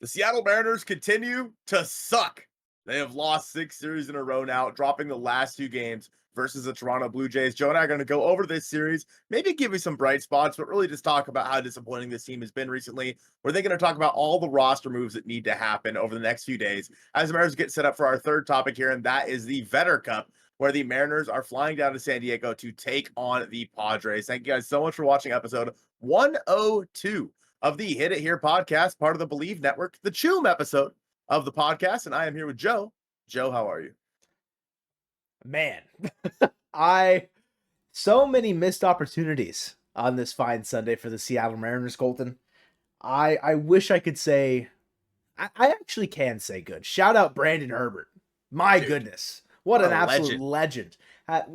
The Seattle Mariners continue to suck. They have lost 6 series in a row now, dropping the last 2 games versus the Toronto Blue Jays. Joe and I are going to go over this series, maybe give you some bright spots, but really just talk about how disappointing this team has been recently. We're then going to talk about all the roster moves that need to happen over the next few days as the Mariners get set up for our third topic here, and that is the Vetter Cup, where the Mariners are flying down to San Diego to take on the Padres. Thank you guys so much for watching episode 102 of the Hit It Here podcast, part of the Bleav Network, the Choom episode of the podcast. And I am here with Joe. Joe, how are you? Man, I so many missed opportunities on this fine Sunday for the Seattle Mariners, Colton. I wish I could say, I actually can say good. Shout out Brandon Herbert. My goodness. What an absolute legend.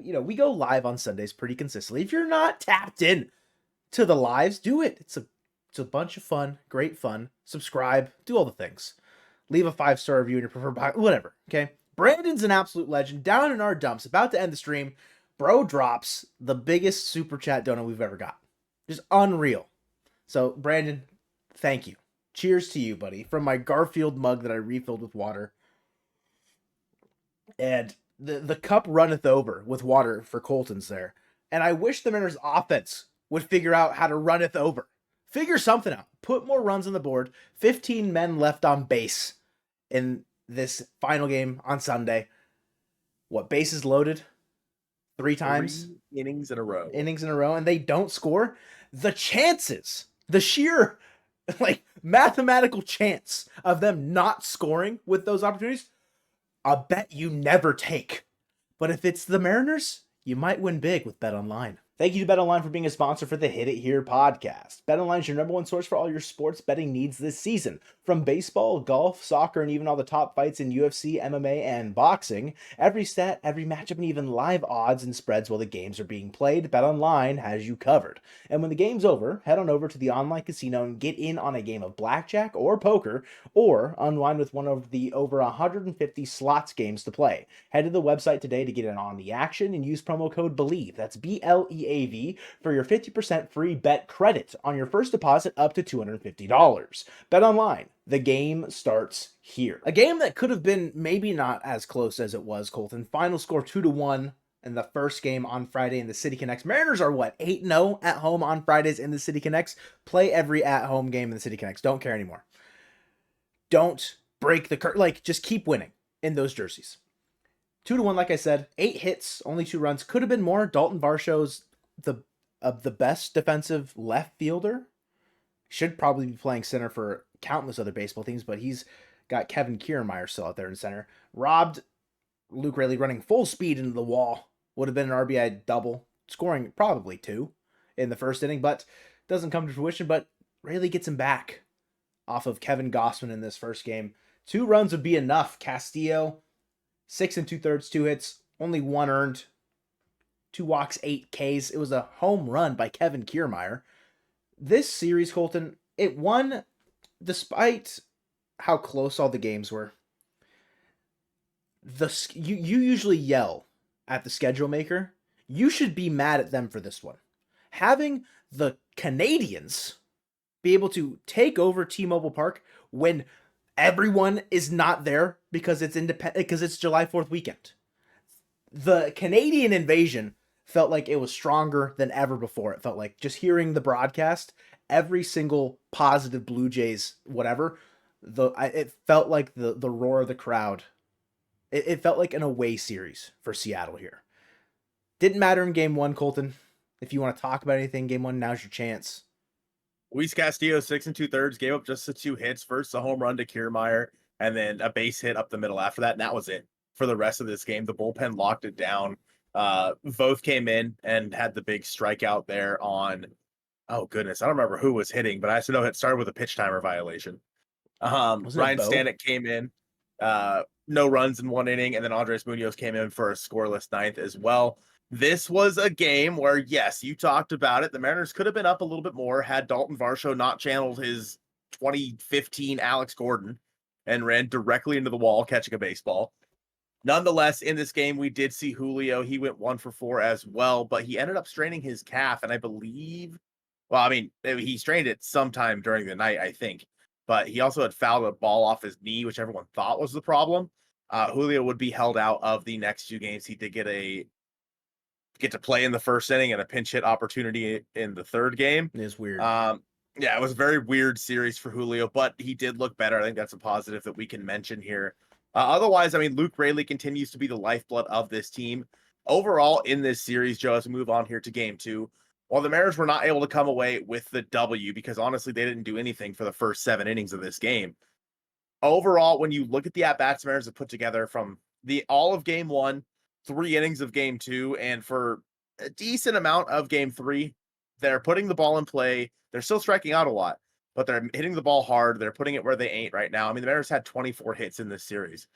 We go live on Sundays pretty consistently. If you're not tapped in to the lives, do it. It's a bunch of fun, great fun. Subscribe, do all the things. Leave a 5-star review in your preferred podcast, whatever, okay? Brandon's an absolute legend. Down in our dumps, about to end the stream. Bro drops the biggest super chat donut we've ever got. Just unreal. So, Brandon, thank you. Cheers to you, buddy. From my Garfield mug that I refilled with water. And the cup runneth over with water for Colton's there. And I wish the Mariners offense would figure out how to runneth over. Figure something out. Put more runs on the board. 15 men left on base in this final game on Sunday. What, bases loaded? 3 times? 3 innings in a row. And they don't score? The chances, the sheer mathematical chance of them not scoring with those opportunities, I bet you never take. But if it's the Mariners, you might win big with BetOnline. Thank you to BetOnline for being a sponsor for the Hit It Here podcast. BetOnline is your #1 source for all your sports betting needs this season. From baseball, golf, soccer, and even all the top fights in UFC, MMA, and boxing. Every stat, every matchup, and even live odds and spreads while the games are being played, BetOnline has you covered. And when the game's over, head on over to the online casino and get in on a game of blackjack or poker, or unwind with one of the over 150 slots games to play. Head to the website today to get in on the action and use promo code Bleav. That's BLEAV for your 50% free bet credit on your first deposit up to $250. Bet online. The game starts here. A game that could have been maybe not as close as it was, Colton. Final score 2-1 in the first game on Friday in the City Connects. Mariners are 8-0 at home on Fridays in the City Connects. Play every at-home game in the City Connects. Don't care anymore. Don't break the curtain. Just keep winning in those jerseys. 2-1, like I said. 8 hits, only 2 runs. Could have been more. Dalton Varsho's the best defensive left fielder. Should probably be playing center for countless other baseball teams, but he's got Kevin Kiermaier still out there in center. Robbed Luke Raley running full speed into the wall. Would have been an RBI double, scoring probably 2 in the first inning, but doesn't come to fruition. But Raley gets him back off of Kevin Gossman in this first game. 2 runs would be enough. Castillo, 6 2/3, 2 hits, only 1 earned. 2 walks, 8 Ks. It was a home run by Kevin Kiermaier. This series, Colton, it won despite how close all the games were. You usually yell at the schedule maker. You should be mad at them for this one. Having the Canadians be able to take over T-Mobile Park when everyone is not there because it's July 4th weekend. The Canadian invasion felt like it was stronger than ever before. It felt like just hearing the broadcast, every single positive Blue Jays, whatever, it felt like the roar of the crowd. It felt like an away series for Seattle here. Didn't matter in game 1, Colton. If you want to talk about anything, game 1, now's your chance. Luis Castillo, 6 2/3, gave up just the 2 hits. First, a home run to Kiermaier, and then a base hit up the middle after that, and that was it for the rest of this game. The bullpen locked it down. Voth came in and had the big strikeout there on, oh goodness, I don't remember who was hitting, but I also know it started with a pitch timer violation. Ryan Stanek came in, no runs in 1 inning, and then Andres Munoz came in for a scoreless 9th as well. This was a game where, yes, you talked about it. The Mariners could have been up a little bit more had Dalton Varsho not channeled his 2015 Alex Gordon and ran directly into the wall catching a baseball. Nonetheless, in this game, we did see Julio. He went 1 for 4 as well, but he ended up straining his calf, and I believe, he strained it sometime during the night, I think. but he also had fouled a ball off his knee, which everyone thought was the problem. Julio would be held out of the next 2 games. He did get to play in the first inning and a pinch hit opportunity in the third game. It is weird. Yeah, it was a very weird series for Julio, but he did look better. I think that's a positive that we can mention here. Otherwise, I mean, Luke Raley continues to be the lifeblood of this team. Overall, in this series, Joe, as we move on here to game 2, while the Mariners were not able to come away with the W, because honestly, they didn't do anything for the first 7 innings of this game. Overall, when you look at the at-bats the Mariners have put together from the all of game 1, 3 innings of game 2, and for a decent amount of game 3, they're putting the ball in play. They're still striking out a lot, but they're hitting the ball hard. They're putting it where they ain't right now. I mean, the Mariners had 24 hits in this series.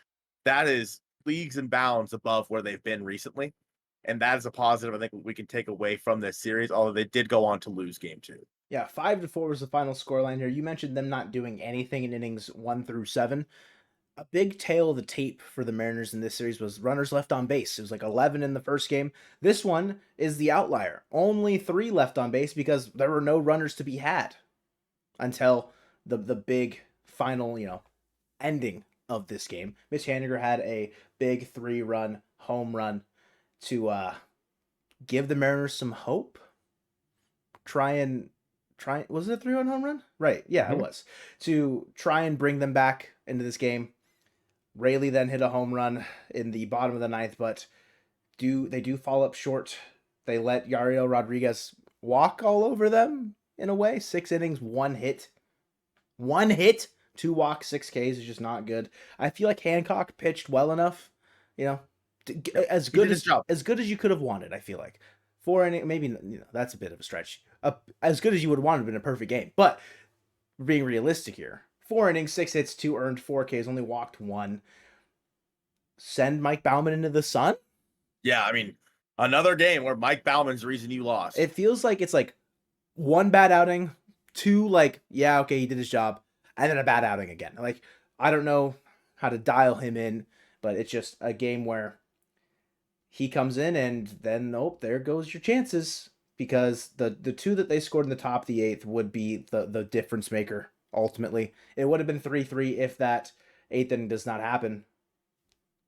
That is leagues and bounds above where they've been recently. And that is a positive I think we can take away from this series, although they did go on to lose game 2. Yeah, 5-4 was the final scoreline here. You mentioned them not doing anything in innings 1 through 7. A big tail of the tape for the Mariners in this series was runners left on base. It was like 11 in the first game. This one is the outlier. Only 3 left on base because there were no runners to be had until the big final, ending of this game. Mitch Haniger had a big 3-run home run to give the Mariners some hope. Was it a 3-run home run? Right. Yeah, it was. To try and bring them back into this game. Raley then hit a home run in the bottom of the 9th, but they do fall up short. They let Yariel Rodriguez walk all over them in a way. 6 innings, 1 hit. 1 hit, 2 walks, 6 Ks is just not good. I feel like Hancock pitched well enough, as good as you could have wanted. I feel like 4 innings, maybe that's a bit of a stretch. As good as you would have wanted in a perfect game, but we're being realistic here. 4 innings, 6 hits, 2 earned, 4 Ks, only walked 1. Send Mike Baumann into the sun? Yeah, I mean, another game where Mike Bauman's the reason you lost. It feels like it's like 1 bad outing, 2 like, yeah, okay, he did his job, and then a bad outing again. Like, I don't know how to dial him in, but it's just a game where he comes in and then, nope, there goes your chances. Because the 2 that they scored in the top of the 8th would be the difference maker, ultimately. It would have been 3-3 if that 8th inning does not happen.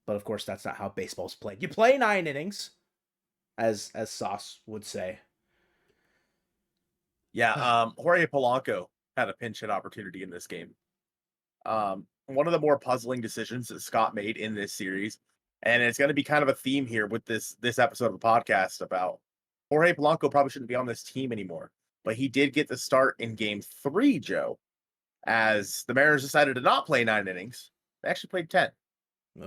But of course, that's not how baseball's played. You play 9 innings, as Sauce would say. Yeah, Jorge Polanco had a pinch hit opportunity in this game. One of the more puzzling decisions that Scott made in this series, and it's going to be kind of a theme here with this episode of the podcast about Jorge Polanco probably shouldn't be on this team anymore, but he did get the start in game 3, Joe, as the Mariners decided to not play 9 innings. They actually played 10,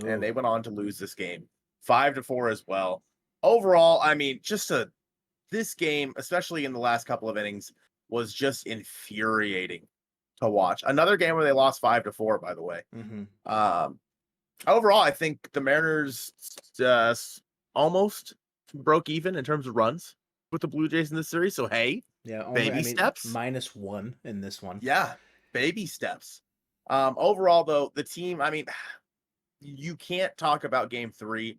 and they went on to lose this game 5-4 as well. Overall, I mean, this game, especially in the last couple of innings, was just infuriating to watch. Another game where they lost 5-4, by the way. Overall, I think the Mariners almost broke even in terms of runs with the Blue Jays in this series. So, hey, baby steps. -1 in this one. Yeah, baby steps. Overall, though, the team, I mean, you can't talk about game 3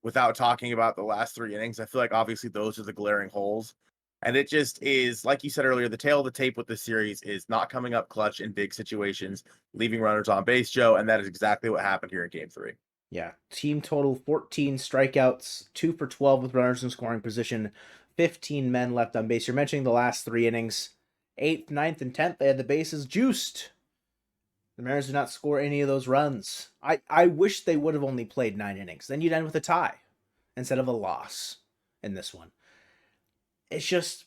without talking about the last 3 innings. I feel like obviously those are the glaring holes. And it just is, like you said earlier, the tail of the tape with this series is not coming up clutch in big situations, leaving runners on base, Joe, and that is exactly what happened here in game 3. Yeah, team total 14 strikeouts, 2 for 12 with runners in scoring position, 15 men left on base. You're mentioning the last 3 innings. 8th, 9th, and 10th, they had the bases juiced. The Mariners did not score any of those runs. I wish they would have only played 9 innings. Then you'd end with a tie instead of a loss in this one. It's just,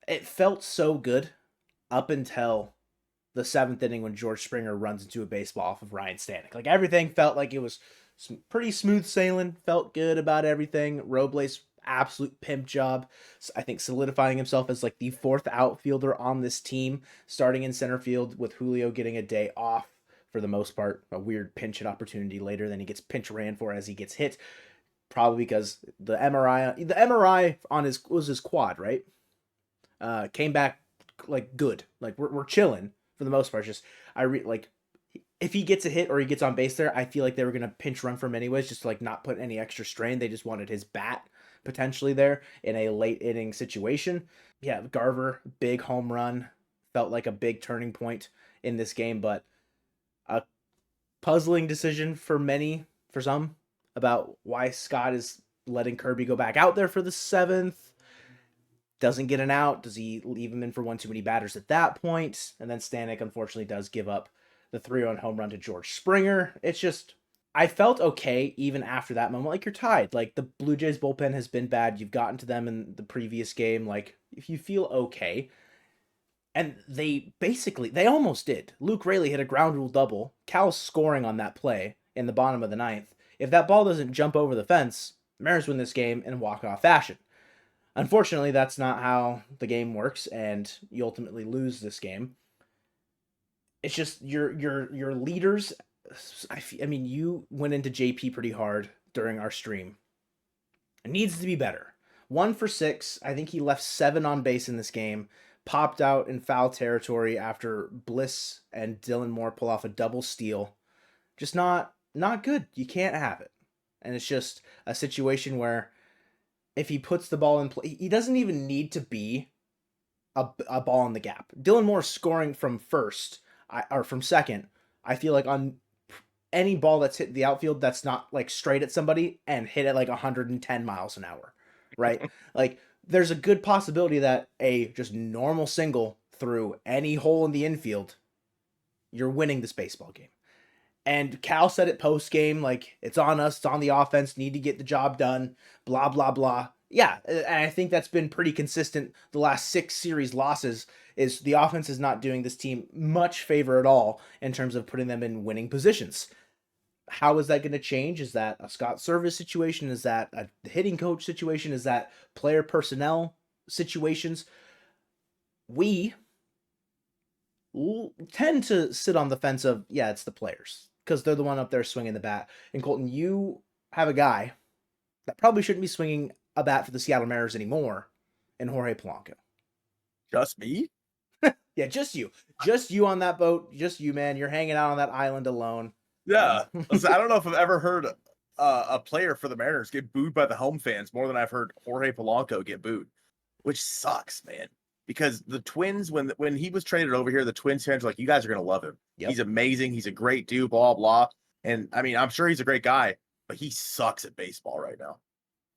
it felt so good up until the 7th inning when George Springer runs into a baseball off of Ryan Stanek. Like, everything felt like it was pretty smooth sailing, felt good about everything. Robles, absolute pimp job. I think solidifying himself as like the 4th outfielder on this team, starting in center field with Julio getting a day off for the most part. A weird pinch hit opportunity later, then he gets pinch ran for as he gets hit. Probably because the MRI on his quad, right? Came back like good. Like we're chilling for the most part. Just if he gets a hit or he gets on base there, I feel like they were gonna pinch run for him anyways, just to like not put any extra strain. They just wanted his bat potentially there in a late inning situation. Yeah, Garver, big home run, felt like a big turning point in this game, but a puzzling decision for some, about why Scott is letting Kirby go back out there for the 7th. Doesn't get an out. Does he leave him in for one too many batters at that point? And then Stanek unfortunately does give up the 3-run home run to George Springer. It's just, I felt okay even after that moment. Like, you're tied. Like, the Blue Jays bullpen has been bad. You've gotten to them in the previous game. Like, if you feel okay. And they almost did. Luke Raley hit a ground rule double. Cal's scoring on that play in the bottom of the 9th. If that ball doesn't jump over the fence, Mariners win this game in walk-off fashion. Unfortunately, that's not how the game works, and you ultimately lose this game. It's just your leaders. I mean, you went into JP pretty hard during our stream. It needs to be better. 1 for 6. I think he left 7 on base in this game. Popped out in foul territory after Bliss and Dylan Moore pull off a double steal. Just not good. You can't have it. And it's just a situation where if he puts the ball in play, he doesn't even need to be a ball in the gap. Dylan Moore scoring from first or from second, I feel like on any ball that's hit the outfield that's not like straight at somebody and hit at like 110 miles an hour, right? Like, there's a good possibility that a just normal single through any hole in the infield, you're winning this baseball game. And Cal said it post game, like, it's on us, it's on the offense, need to get the job done, blah, blah, blah. Yeah, and I think that's been pretty consistent the last 6 series losses, is the offense is not doing this team much favor at all in terms of putting them in winning positions. How is that going to change? Is that a Scott Service situation? Is that a hitting coach situation? Is that player personnel situations? We tend to sit on the fence of, yeah, it's the players, because they're the one up there swinging the bat. And Colton, you have a guy that probably shouldn't be swinging a bat for the Seattle Mariners anymore in Jorge Polanco. Just me? Yeah, just you. Just you on that boat. Just you, man. You're hanging out on that island alone. Yeah. Listen, I don't know if I've ever heard a player for the Mariners get booed by the home fans more than I've heard Jorge Polanco get booed, which sucks, man. Because the Twins, when he was traded over here, the Twins fans were like, you guys are going to love him. Yep. He's amazing. He's a great dude, blah, blah. And I mean, I'm sure he's a great guy, but he sucks at baseball right now.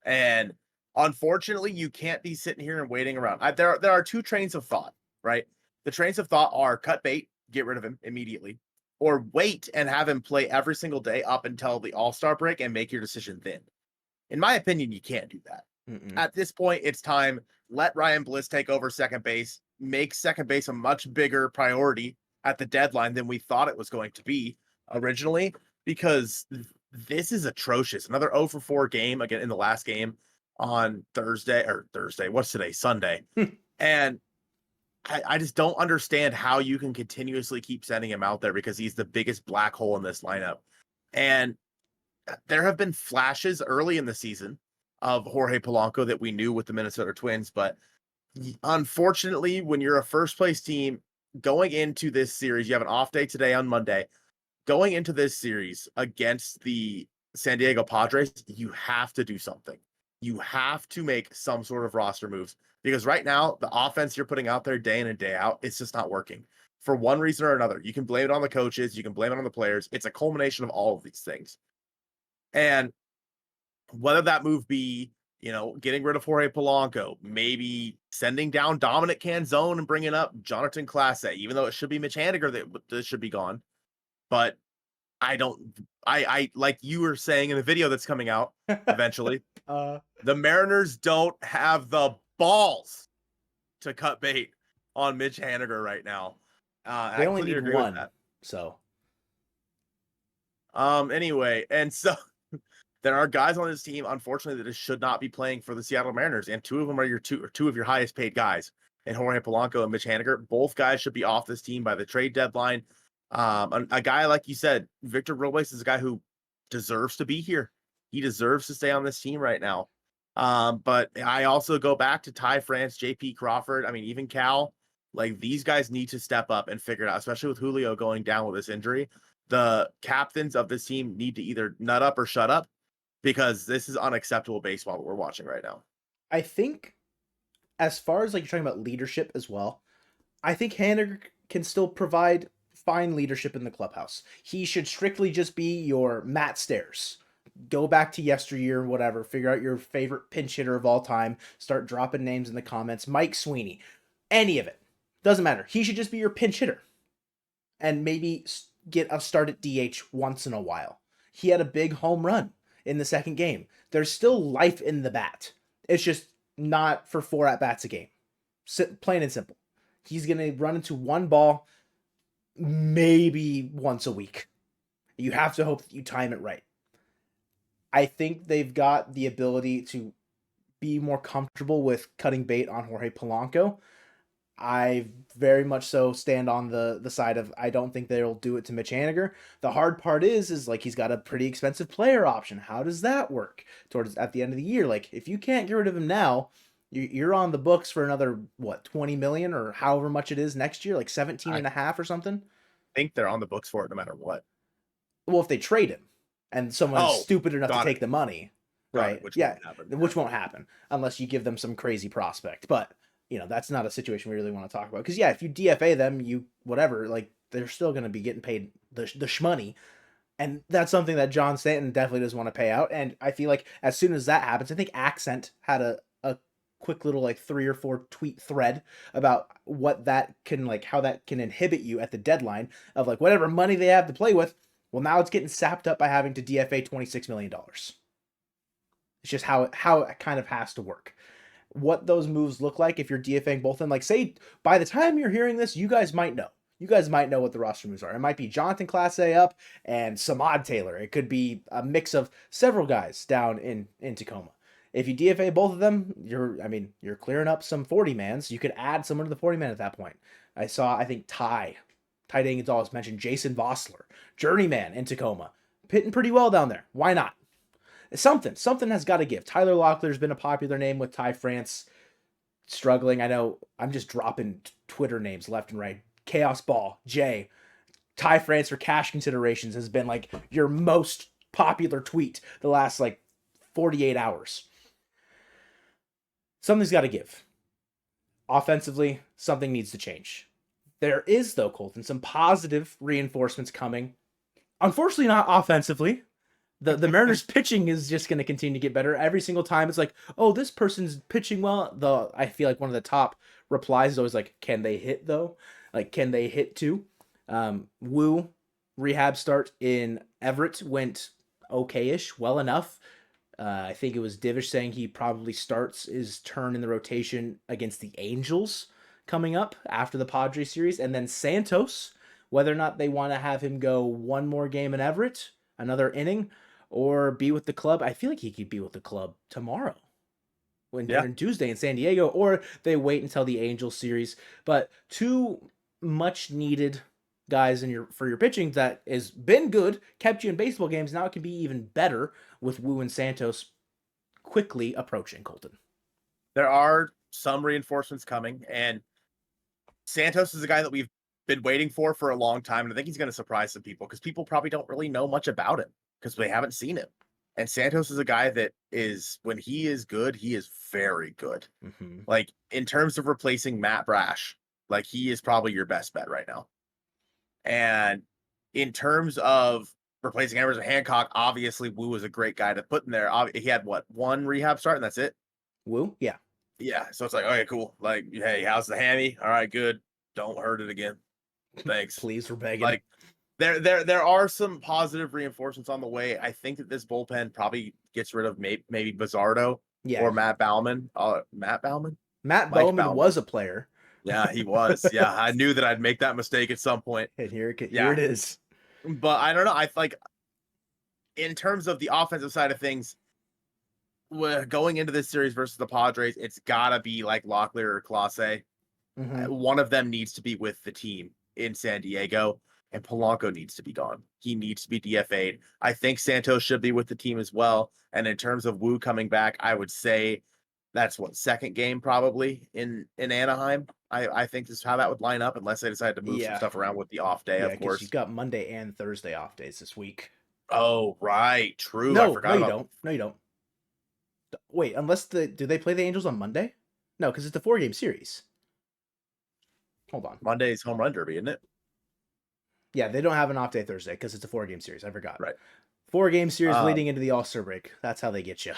And unfortunately, you can't be sitting here and waiting around. There are 2 trains of thought, right? The trains of thought are cut bait, get rid of him immediately, or wait and have him play every single day up until the All-Star break and make your decision then. In my opinion, you can't do that. Mm-mm. At this point, it's time. Let Ryan Bliss take over second base, make second base a much bigger priority at the deadline than we thought it was going to be originally, because this is atrocious. Another 0 for 4 game again in the last game on Thursday. What's today? Sunday. And I just don't understand how you can continuously keep sending him out there, because he's the biggest black hole in this lineup. And there have been flashes early in the season of Jorge Polanco that we knew with the Minnesota Twins. But unfortunately, when you're a first place team going into this series, you have an off day today on Monday. Going into this series against the San Diego Padres, you have to do something. You have to make some sort of roster moves, because right now the offense you're putting out there day in and day out, it's just not working for one reason or another. You can blame it on the coaches. You can blame it on the players. It's a culmination of all of these things. And whether that move be, getting rid of Jorge Polanco, maybe sending down Dominic Canzone and bringing up Jonathan Clase, even though it should be Mitch Haniger that should be gone. But I like you were saying in the video that's coming out eventually, the Mariners don't have the balls to cut bait on Mitch Haniger right now. They only need one. So anyway, and so there are guys on this team, unfortunately, that should not be playing for the Seattle Mariners, and 2 of them are your two of your highest paid guys, and Jorge Polanco and Mitch Haniger. Both guys should be off this team by the trade deadline. A guy, like you said, Victor Robles, is a guy who deserves to be here. He deserves to stay on this team right now. But I also go back to Ty France, JP Crawford. I mean, even Cal, like, these guys need to step up and figure it out, especially with Julio going down with this injury. The captains of this team need to either nut up or shut up, because this is unacceptable baseball that we're watching right now. I think, as far as like you're talking about leadership as well, I think Haniger can still provide fine leadership in the clubhouse. He should strictly just be your Matt Stairs. Go back to yesteryear, whatever. Figure out your favorite pinch hitter of all time. Start dropping names in the comments. Mike Sweeney. Any of it. Doesn't matter. He should just be your pinch hitter. And maybe get a start at DH once in a while. He had a big home run in the second game. There's still life in the bat. It's just not for 4 at-bats a game. Plain and simple. He's going to run into one ball maybe once a week. You have to hope that you time it right. I think they've got the ability to be more comfortable with cutting bait on Jorge Polanco. I very much so stand on the side of I don't think they'll do it to Mitch Haniger. The hard part is like he's got a pretty expensive player option. How does that work towards at the end of the year? Like if you can't get rid of him now, you're on the books for another 20 million or however much it is next year, like 17 and a half or something. I think they're on the books for it no matter what. Well, if they trade him and someone's stupid enough to take the money, right? Which won't happen unless you give them some crazy prospect. But that's not a situation we really want to talk about. Because, if you DFA them, they're still going to be getting paid the shmoney. And that's something that John Stanton definitely doesn't want to pay out. And I feel like as soon as that happens, I think Accent had a quick little 3 or 4 tweet thread about what that can, how that can inhibit you at the deadline of whatever money they have to play with. Well, now it's getting sapped up by having to DFA $26 million. It's just how it kind of has to work. What those moves look like if you're DFAing both of them. Say, by the time you're hearing this, you guys might know. You guys might know what the roster moves are. It might be Jonathan Clase up and Samad Taylor. It could be a mix of several guys down in Tacoma. If you DFA both of them, you're clearing up some 40-mans. You could add someone to the 40-man at that point. I think Ty Gonzalez mentioned Jason Vossler, journeyman in Tacoma. Hitting pretty well down there. Why not? Something has got to give. Tyler Locklear's been a popular name with Ty France. Struggling. I know I'm just dropping Twitter names left and right. Chaos Ball, Jay. Ty France for cash considerations has been your most popular tweet the last 48 hours. Something's got to give. Offensively, something needs to change. There is, though, Colton, some positive reinforcements coming. Unfortunately, not offensively. The Mariners pitching is just going to continue to get better. Every single time it's this person's pitching well. I feel one of the top replies is always can they hit though? Can they hit too? Wu rehab start in Everett went okay-ish, well enough. I think it was Divish saying he probably starts his turn in the rotation against the Angels coming up after the Padres series. And then Santos, whether or not they want to have him go one more game in Everett, another inning, or be with the club. I feel like he could be with the club tomorrow on Tuesday in San Diego, or they wait until the Angels series. But 2 much needed guys for your pitching that has been good, kept you in baseball games. Now it can be even better with Wu and Santos quickly approaching, Colton. There are some reinforcements coming, and Santos is a guy that we've been waiting for a long time, and I think he's going to surprise some people because people probably don't really know much about him because they haven't seen him. And Santos is a guy that is, when he is good, he is very good. Mm-hmm. In terms of replacing Matt Brash, he is probably your best bet right now. And in terms of replacing Emerson Hancock, obviously Wu was a great guy to put in there. He had 1 rehab start and that's it. Wu? Yeah. Yeah. So it's okay, cool. Hey, how's the hammy? All right, good. Don't hurt it again. Thanks. Please, we're begging. There are some positive reinforcements on the way. I think that this bullpen probably gets rid of maybe Bizzardo or Matt Bauman. Matt Bauman? Matt Bauman was a player. Yeah, he was. Yeah, I knew that I'd make that mistake at some point. And here it is. But I don't know. I in terms of the offensive side of things, going into this series versus the Padres, it's gotta be Locklear or Clase. Mm-hmm. One of them needs to be with the team in San Diego, and Polanco needs to be gone. He needs to be DFA'd. I think Santos should be with the team as well. And in terms of Wu coming back, I would say that's second game probably in Anaheim. I think this is how that would line up, unless they decide to move some stuff around with the off day, of course. You've got Monday and Thursday off days this week. Oh, right. True. No, I forgot you don't. No, you don't. Wait, do they play the Angels on Monday? No, because it's a 4-game series. Hold on. Monday's home run derby, isn't it? Yeah, they don't have an off day Thursday because it's a 4-game series. I forgot. Right. 4-game series Um, leading into the All-Star break. That's how they get you.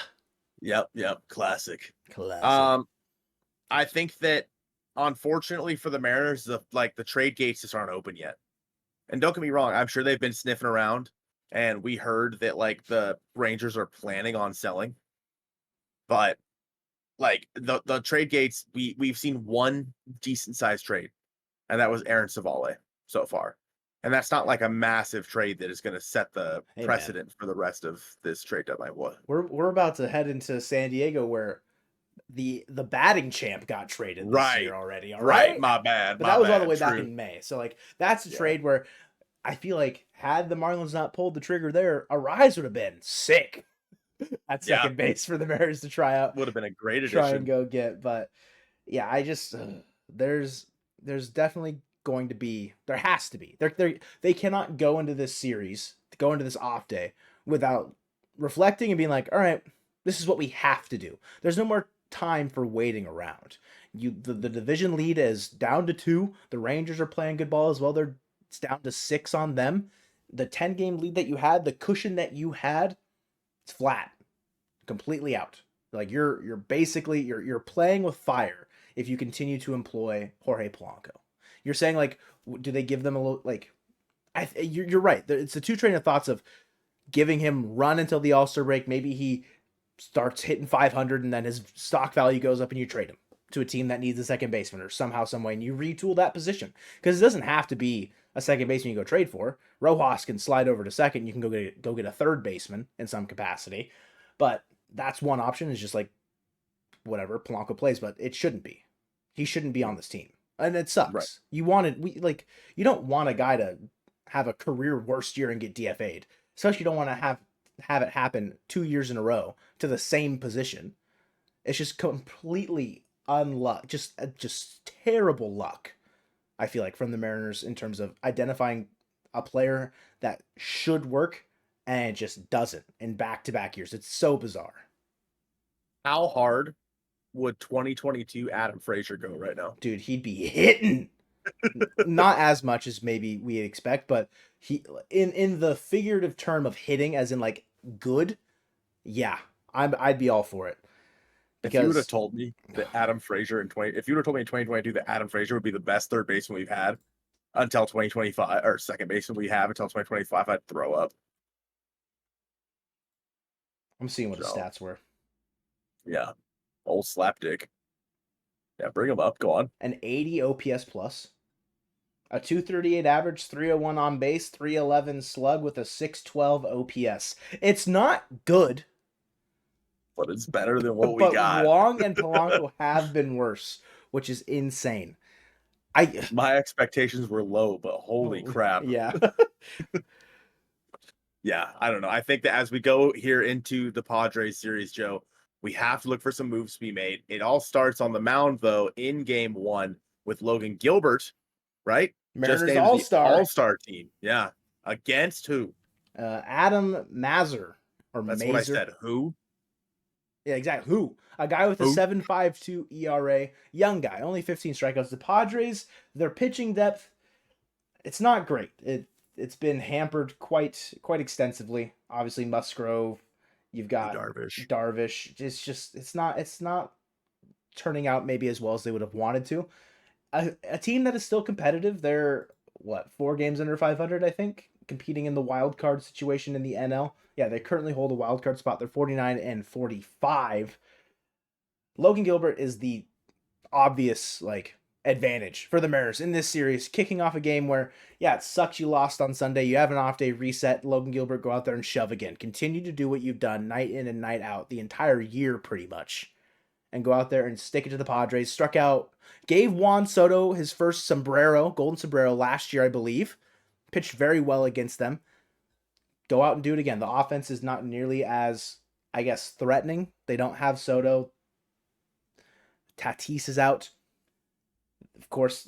Yep. Classic. Classic. I think that unfortunately for the Mariners, the trade gates just aren't open yet. And don't get me wrong, I'm sure they've been sniffing around, and we heard that like the Rangers are planning on selling, but like the trade gates, we've seen one decent sized trade, and that was Aaron Savale so far. And that's not like a massive trade that is going to set the Hey, man. precedent for the rest of this trade deadline. What? We're about to head into San Diego where the batting champ got traded this year Right. already. All Right. right. My bad. But My that was all the bad. way back True. in May. So like that's a Yeah. trade where I feel like had the Marlins not pulled the trigger there, Arise would have been sick at Yeah. second base for the Mariners to try out, Would have been a great try and addition. go get. But yeah, I just there's definitely going to be, there has to be, they cannot go into this series, go into this off day without reflecting and being like, all right, this is what we have to do. There's no more time for waiting around. The division lead is down to 2. The Rangers are playing good ball as well. It's down to 6 on them. The 10-game lead that you had, the cushion that you had, it's flat, completely out. Like you're basically you're playing with fire if you continue to employ Jorge Polanco. You're saying like, do they give them a little like? You're right. It's the two train of thoughts of giving him run until the All-Star break. Maybe he starts hitting 500 and then his stock value goes up and you trade him to a team that needs a second baseman or somehow, some way, and you retool that position. Because it doesn't have to be a second baseman you go trade for. Rojas can slide over to second. You can go get a third baseman in some capacity. But that's one option, is just like whatever Polanco plays, but it shouldn't be. He shouldn't be on this team. And it sucks. Right. You don't want a guy to have a career worst year and get DFA'd. Especially you don't want to have it happen 2 years in a row to the same position. It's just completely unluck, just terrible luck. I feel like from the Mariners in terms of identifying a player that should work and it just doesn't in back-to-back years. It's so bizarre. How hard would 2022 Adam Frazier go right now? Dude, he'd be hitting. Not as much as maybe we expect, but he in the figurative term of hitting, as in like good, yeah, I'd be all for it. If you would have told me that Adam Frazier if you would have told me in 2022 that Adam Frazier would be the best third baseman we've had until 2025, or second baseman we have until 2025, I'd throw up. I'm seeing what his stats were. Yeah, old slapdick. Yeah, bring him up. Go on. An 80 OPS plus, a 238 average, 301 on base, 311 slug with a 612 OPS. It's not good, but it's better than what we got. But Wong and Polanco have been worse, which is insane. My expectations were low, but holy crap. Yeah. Yeah, I don't know. I think that as we go here into the Padres series, Joe, we have to look for some moves to be made. It all starts on the mound, though, in game 1 with Logan Gilbert, right? Mariners All-Star. All-Star team. Yeah. Against who? Adam Mazur. That's what I said. Who? Yeah, exactly. Who? A guy with a 7.52 ERA. Young guy. Only 15 strikeouts. The Padres, their pitching depth, it's not great. It's been hampered quite extensively. Obviously, Musgrove. You've got Darvish. It's not turning out maybe as well as they would have wanted to. A team that is still competitive. They're 4 games under 500, I think, competing in the wild card situation in the NL. Yeah, they currently hold a wild card spot. They're 49 and 45. Logan Gilbert is the obvious advantage for the Mariners in this series, kicking off a game where, yeah, it sucks you lost on Sunday. You have an off day, reset. Logan Gilbert, go out there and shove again. Continue to do what you've done night in and night out the entire year pretty much. And go out there and stick it to the Padres. Struck out, gave Juan Soto his first golden sombrero last year, I believe. Pitched very well against them. Go out and do it again. The offense is not nearly as, I guess, threatening. They don't have Soto. Tatis is out. Of course,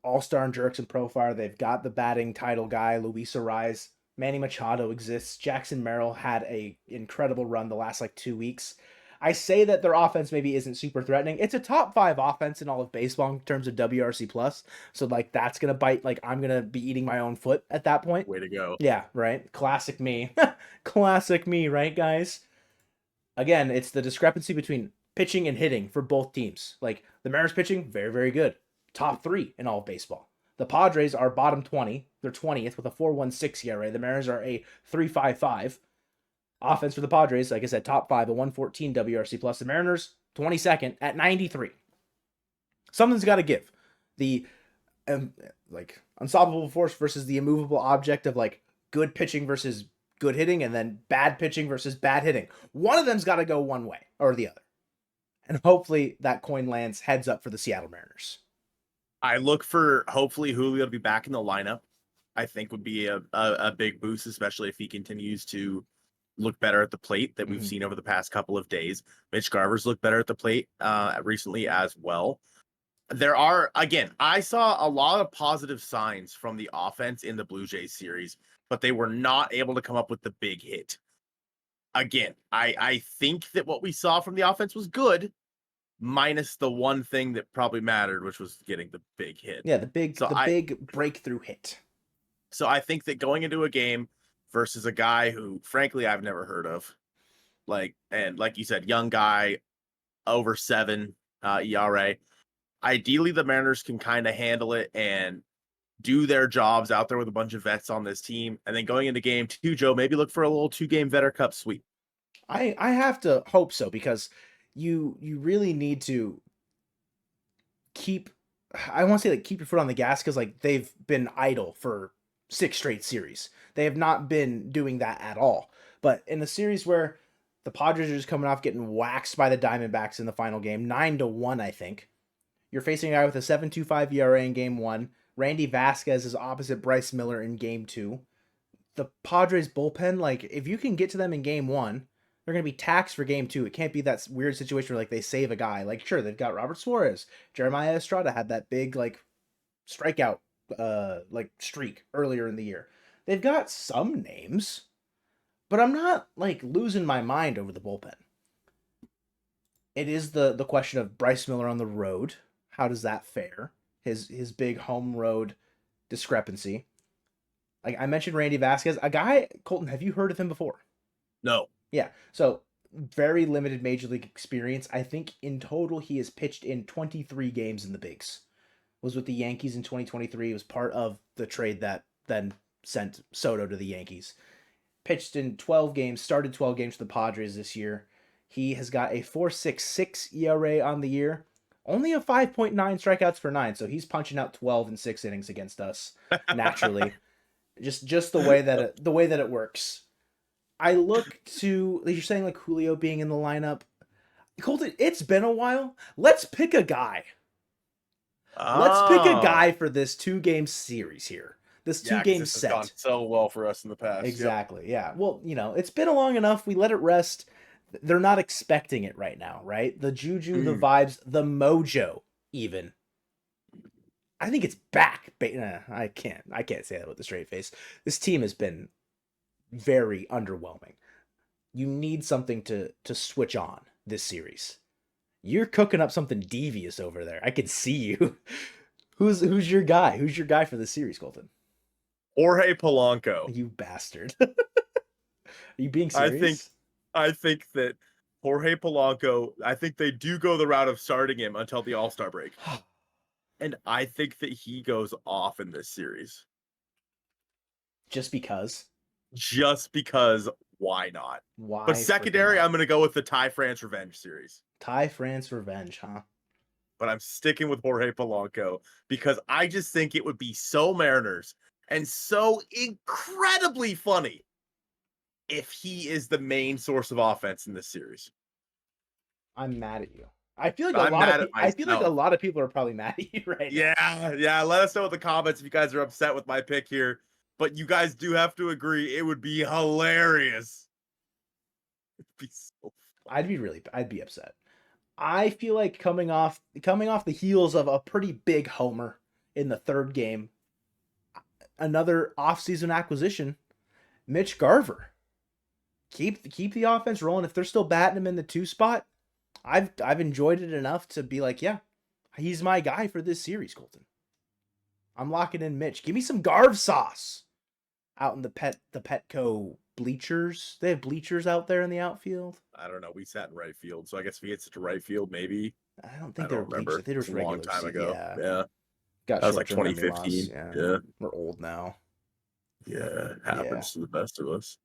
All-Star and Jerks Profile. They've got the batting title guy, Luis Arraez. Manny Machado exists. Jackson Merrill had a incredible run the last 2 weeks. I say that their offense maybe isn't super threatening. It's a top 5 offense in all of baseball in terms of WRC plus. So like that's gonna bite. Like I'm gonna be eating my own foot at that point. Way to go. Yeah, right. Classic me. Classic me, right, guys? Again, it's the discrepancy between pitching and hitting for both teams. Like the Mariners pitching, very, very good. Top 3 in all of baseball. The Padres are bottom 20. They're 20th with a 4.16 ERA. The Mariners are a 3.55. Offense for the Padres, like I said, top 5, a 114 WRC plus. The Mariners, 22nd at 93. Something's got to give. The like unstoppable force versus the immovable object of like good pitching versus good hitting, and then bad pitching versus bad hitting. One of them's got to go one way or the other. And hopefully that coin lands heads up for the Seattle Mariners. I look for hopefully Julio to be back in the lineup. I think would be a big boost, especially if he continues to look better at the plate that we've seen over the past couple of days. Mitch Garver's looked better at the plate recently as well. There are, again, I saw a lot of positive signs from the offense in the Blue Jays series, but they were not able to come up with the big hit. Again, I think that what we saw from the offense was good, minus the one thing that probably mattered, which was getting the big hit. Yeah, the big breakthrough hit. So I think that going into a game versus a guy who, frankly, I've never heard of, like you said, young guy, over 7 ERA. Ideally, the Mariners can kind of handle it and do their jobs out there with a bunch of vets on this team. And then going into game 2, Joe, maybe look for a little 2-game Vetter Cup sweep. I have to hope so, because you really need to keep, I want to say like keep your foot on the gas, because like they've been idle for 6 straight series. They have not been doing that at all. But in a series where the Padres are just coming off getting waxed by the Diamondbacks in the final game, 9-1, I think. You're facing a guy with a 7.25 ERA in game 1. Randy Vasquez is opposite Bryce Miller in game 2. The Padres bullpen, like if you can get to them in game 1, they're going to be taxed for game 2. It can't be that weird situation where like they save a guy. Like sure, they've got Robert Suarez. Jeremiah Estrada had that big like strikeout like streak earlier in the year. They've got some names, but I'm not like losing my mind over the bullpen. It is the question of Bryce Miller on the road. How does that fare? His big home road discrepancy. Like I mentioned Randy Vasquez, a guy, Colton, have you heard of him before? No. Yeah. So very limited major league experience. I think in total he has pitched in 23 games in the bigs. Was with the Yankees in 2023. He was part of the trade that then sent Soto to the Yankees. Pitched in 12 games, started 12 games for the Padres this year. He has got a 4.66 ERA on the year. Only a 5.9 strikeouts per 9, so he's punching out 12 in 6 innings against us naturally. just the way that it works. I look to, you're saying like Julio being in the lineup. Colton, it's been a while. Let's pick a guy. Let's pick a guy for this 2-game series here. This 2-game set. Has gone so well for us in the past. Exactly. Yep. Yeah. Well, it's been long enough. We let it rest. They're not expecting it right now, right? The juju, the vibes, the mojo, even. I think it's back. I can't say that with a straight face. This team has been very underwhelming. You need something to switch on this series. You're cooking up something devious over there. I can see you. Who's your guy? Who's your guy for the series, Colton? Jorge Polanco. You bastard. Are you being serious? I think that Jorge Polanco, I think they do go the route of starting him until the All-Star break. And I think that he goes off in this series. Just because? Just because, why not? Why? But secondary, I'm going to go with the Ty France Revenge series. Ty France Revenge, huh? But I'm sticking with Jorge Polanco because I just think it would be so Mariners and so incredibly funny if he is the main source of offense in this series. I'm mad at you. I feel like a lot of people are probably mad at you right now. Yeah. Let us know in the comments if you guys are upset with my pick here. But you guys do have to agree it would be hilarious. It'd be so fun. I'd be upset. I feel like coming off the heels of a pretty big homer in the 3rd game, another offseason acquisition, Mitch Garver. keep the offense rolling. If they're still batting him in the 2 spot, I've enjoyed it enough to be like, yeah, he's my guy for this series, Colton. I'm locking in Mitch. Give me some Garv sauce out in the Petco bleachers. They have bleachers out there in the outfield. I don't know. We sat in right field, so I guess if he gets it to right field, maybe. I don't I think they were don't remember. bleachers. They were It just was a long regular time seat. ago. Yeah. Yeah. Got That was like short-term memory loss. 2015. Yeah. Yeah. We're old now. Yeah. It happens Yeah. to the best of us.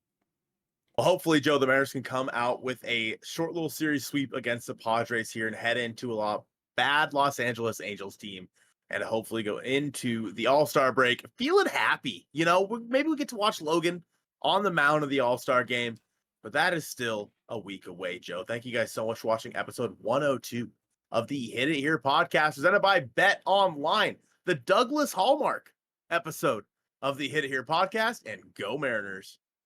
Well, hopefully, Joe, the Mariners can come out with a short little series sweep against the Padres here and head into a bad Los Angeles Angels team and hopefully go into the All-Star break feeling happy. You know, maybe we get to watch Logan on the mound of the All-Star game, but that is still a week away, Joe. Thank you guys so much for watching episode 102 of the Hit It Here podcast presented by Bet Online, the Douglas Hallmark episode of the Hit It Here podcast, and go Mariners.